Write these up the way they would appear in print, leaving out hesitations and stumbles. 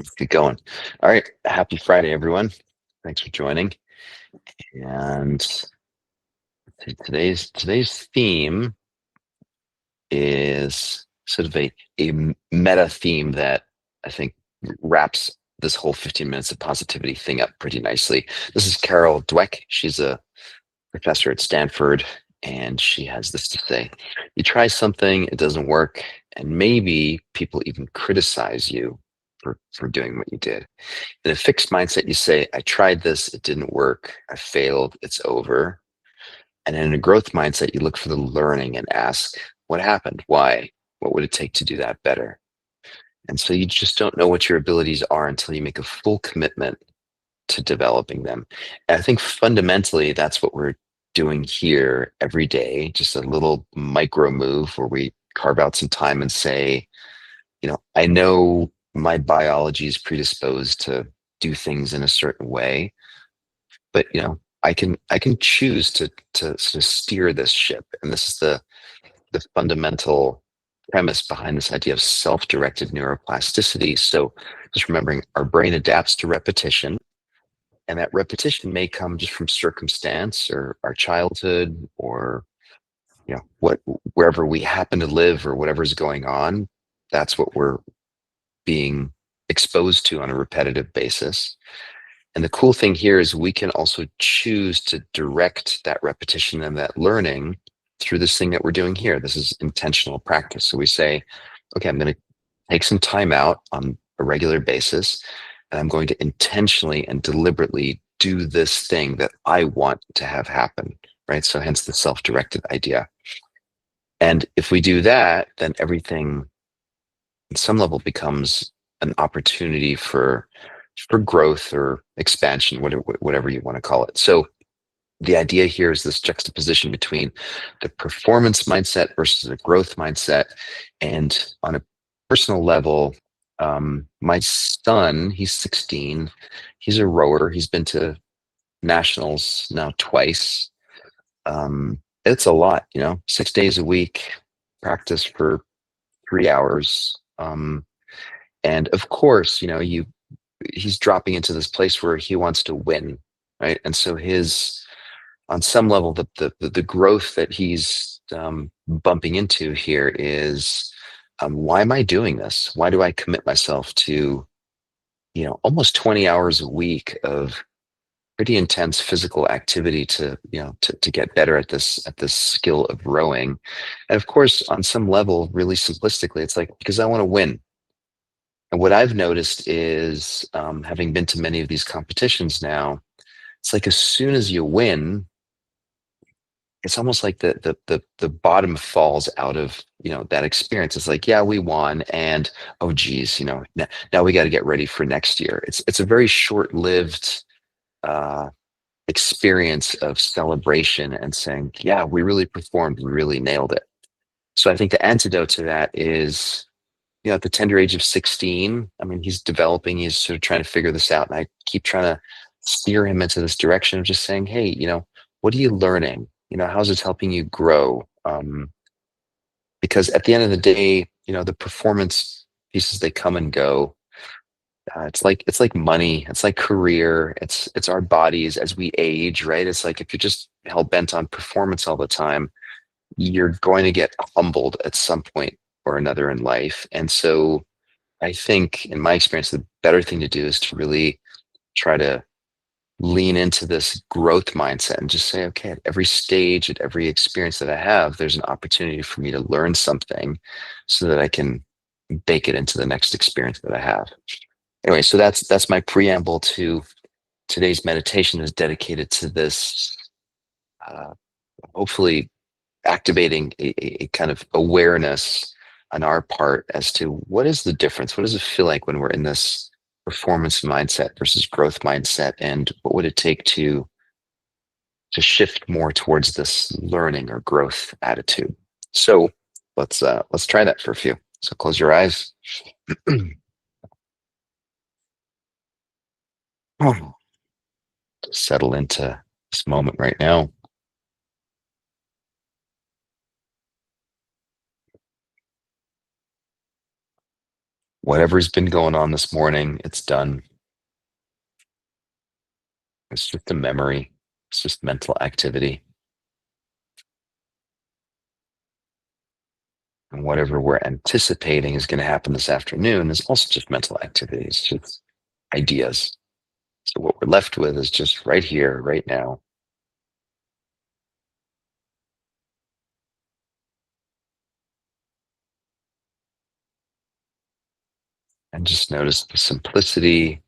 Let's get going. All right. Happy Friday, everyone. Thanks for joining. And today's theme is sort of a meta theme that I think wraps this whole 15 minutes of positivity thing up pretty nicely. This is Carol Dweck. She's a professor at Stanford, and she has this to say: you try something, it doesn't work, and maybe people even criticize you for doing what you did. In a fixed mindset, you say, I tried this, it didn't work, I failed, it's over. And in a growth mindset, you look for the learning and ask, what happened? Why? What would it take to do that better? And so you just don't know what your abilities are until you make a full commitment to developing them. And I think fundamentally, that's what we're doing here every day, just a little micro move where we carve out some time and say, I know my biology is predisposed to do things in a certain way, but I can choose to sort of steer this ship. And this is the fundamental premise behind this idea of self-directed neuroplasticity. So just remembering our brain adapts to repetition, and that repetition may come just from circumstance or our childhood, or what wherever we happen to live or whatever's going on. That's what we're being exposed to on a repetitive basis. And the cool thing here is we can also choose to direct that repetition and that learning through this thing that we're doing here. This is intentional practice. So we say, okay, I'm going to take some time out on a regular basis, and I'm going to intentionally and deliberately do this thing that I want to have happen, right? So hence the self-directed idea. And if we do that, then everything at some level becomes an opportunity for growth or expansion, whatever you want to call it. So the idea here is this juxtaposition between the performance mindset versus the growth mindset. And on a personal level, my son, he's 16, he's a rower. He's been to nationals now twice. It's a lot, 6 days a week, practice for 3 hours. And of course, he's dropping into this place where he wants to win, right? And so on some level, the growth that he's bumping into here is, why am I doing this? Why do I commit myself to almost 20 hours a week of pretty intense physical activity to get better at this skill of rowing? And of course, on some level, really simplistically, it's like, because I want to win. And what I've noticed is, having been to many of these competitions now, it's like as soon as you win, it's almost like the bottom falls out of that experience. It's like, yeah, we won, and oh geez, now we got to get ready for next year. It's a very short-lived uh, experience of celebration and saying, yeah, we really performed, we really nailed it. So I think the antidote to that is, at the tender age of 16, I mean, he's developing, he's sort of trying to figure this out. And I keep trying to steer him into this direction of just saying, hey, what are you learning? How's it helping you grow? Because at the end of the day, the performance pieces, they come and go. It's like money, it's like career, it's our bodies as we age, right? It's like if you're just hell bent on performance all the time, you're going to get humbled at some point or another in life. And so I think, in my experience, the better thing to do is to really try to lean into this growth mindset and just say, okay, at every stage, at every experience that I have, there's an opportunity for me to learn something so that I can bake it into the next experience that I have. Anyway, so that's my preamble to today's meditation, is dedicated to this, uh, hopefully activating a kind of awareness on our part as to what is the difference. What does it feel like when we're in this performance mindset versus growth mindset, and what would it take to shift more towards this learning or growth attitude? So let's try that for a few. So close your eyes. Settle into this moment right now. Whatever's been going on this morning, it's done. It's just a memory. It's just mental activity. And whatever we're anticipating is going to happen this afternoon is also just mental activity. It's just ideas. So what we're left with is just right here, right now. And just notice the simplicity,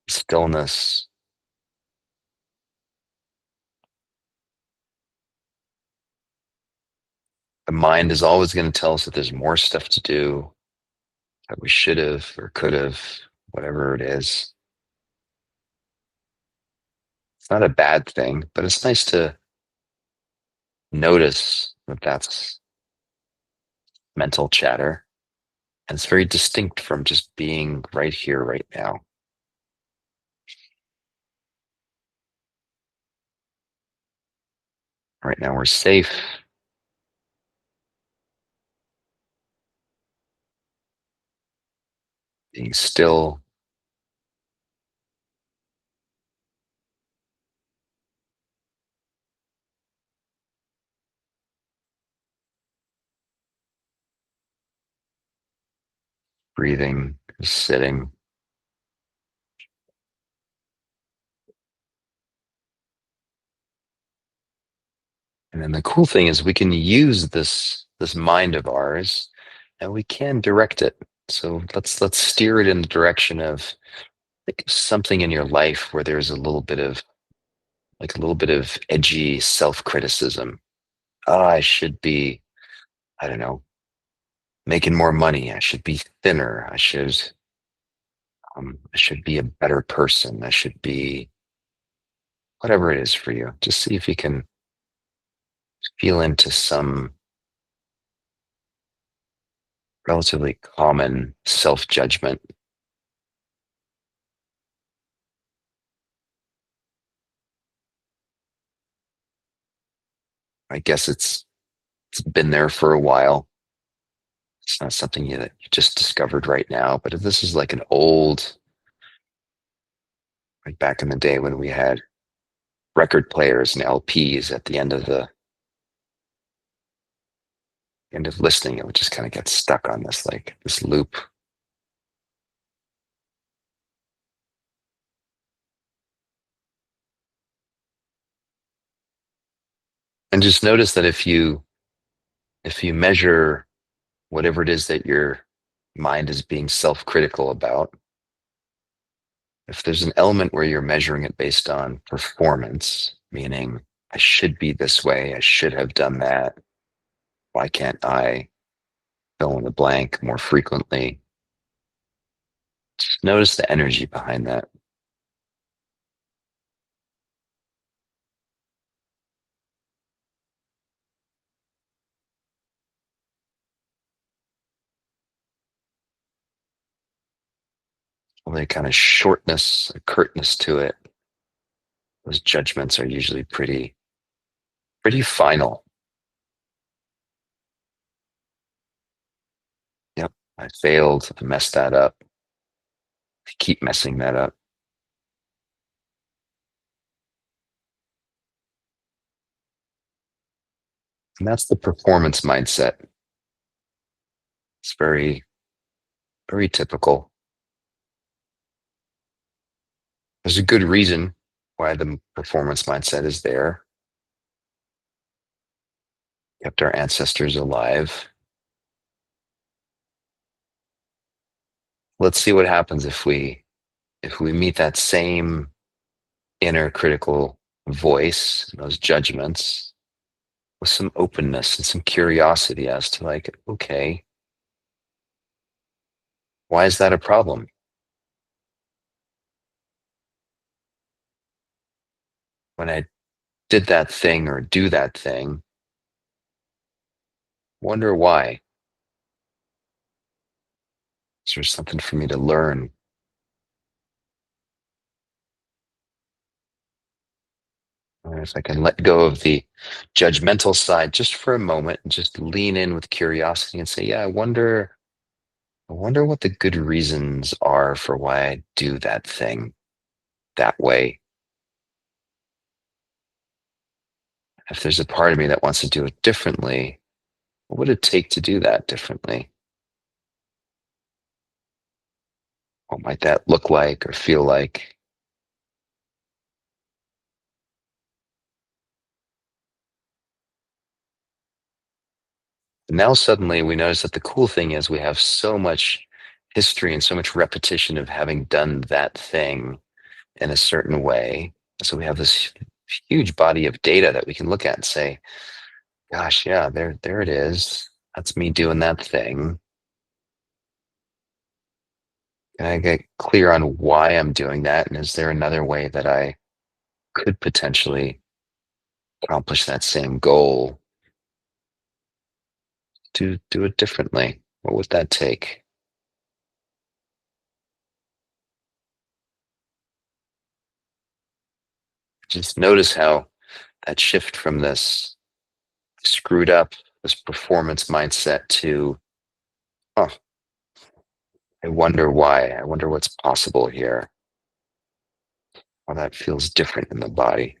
stillness. The mind is always going to tell us that there's more stuff to do, that we should have or could have, whatever it is. It's not a bad thing, but it's nice to notice that that's mental chatter. And it's very distinct from just being right here, right now. Right now, we're safe, being still, breathing, sitting. And then the cool thing is we can use this mind of ours and we can direct it. So let's steer it in the direction of think of something in your life where there's a little bit of edgy self-criticism. Oh, I should be, I don't know, making more money. I should be thinner. I should be a better person. I should be whatever it is for you. Just see if you can feel into some relatively common self-judgment. I guess it's been there for a while. It's not something that you just discovered right now, but if this is like an old, like back in the day when we had record players and LPs at the end of listening, it would just kind of get stuck on this like this loop. And just notice that if you measure whatever it is that your mind is being self-critical about, if there's an element where you're measuring it based on performance, meaning I should be this way, I should have done that, why can't I fill in the blank more frequently? Just notice the energy behind that. Well, kind of shortness, a curtness to it. Those judgments are usually pretty final. Yep, I failed, I messed that up. I keep messing that up. And that's the performance mindset. It's very typical. There's a good reason why the performance mindset is there. Kept our ancestors alive. Let's see what happens if we meet that same inner critical voice, those judgments, with some openness and some curiosity as to like, okay, why is that a problem? When I did that thing or do that thing, wonder why. Is there something for me to learn? Or if I can let go of the judgmental side just for a moment and just lean in with curiosity and say, yeah, I wonder what the good reasons are for why I do that thing that way. If there's a part of me that wants to do it differently, what would it take to do that differently? What might that look like or feel like? Now suddenly we notice that the cool thing is we have so much history and so much repetition of having done that thing in a certain way. So we have this huge body of data that we can look at and say, gosh, yeah, there it is. That's me doing that thing. Can I get clear on why I'm doing that? And is there another way that I could potentially accomplish that same goal to do it differently? What would that take? Just notice how that shift from this screwed up, this performance mindset to, oh, I wonder why. I wonder what's possible here. How that feels different in the body.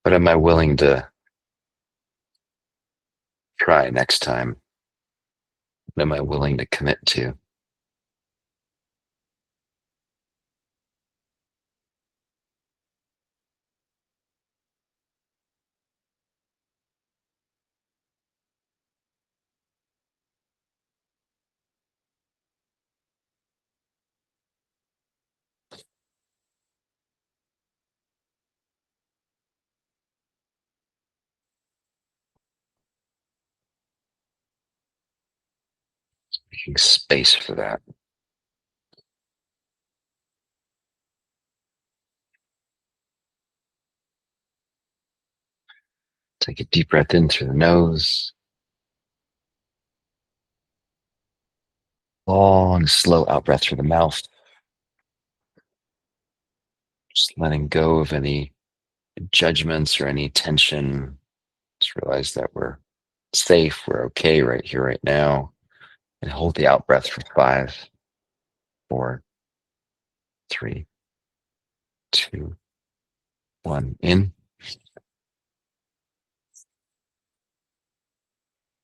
What am I willing to try next time? What am I willing to commit to? Making space for that. Take a deep breath in through the nose. Long, slow out breath through the mouth. Just letting go of any judgments or any tension. Just realize that we're safe, we're okay right here, right now. And hold the out breath for 5, 4, 3, 2, 1. In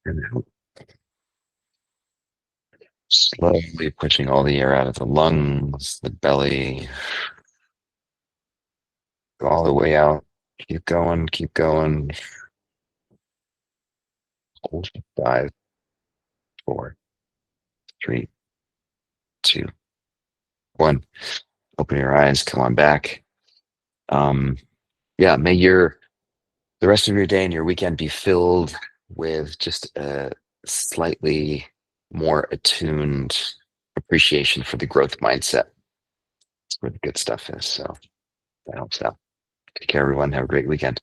and out. Slowly pushing all the air out of the lungs, the belly, all the way out. Keep going, keep going. Hold 5, 4, 3, 2, 1. Open your eyes, come on back. Um, yeah, may the rest of your day and your weekend be filled with just a slightly more attuned appreciation for the growth mindset. That's where the good stuff is. So that helps out. Take care, everyone. Have a great weekend.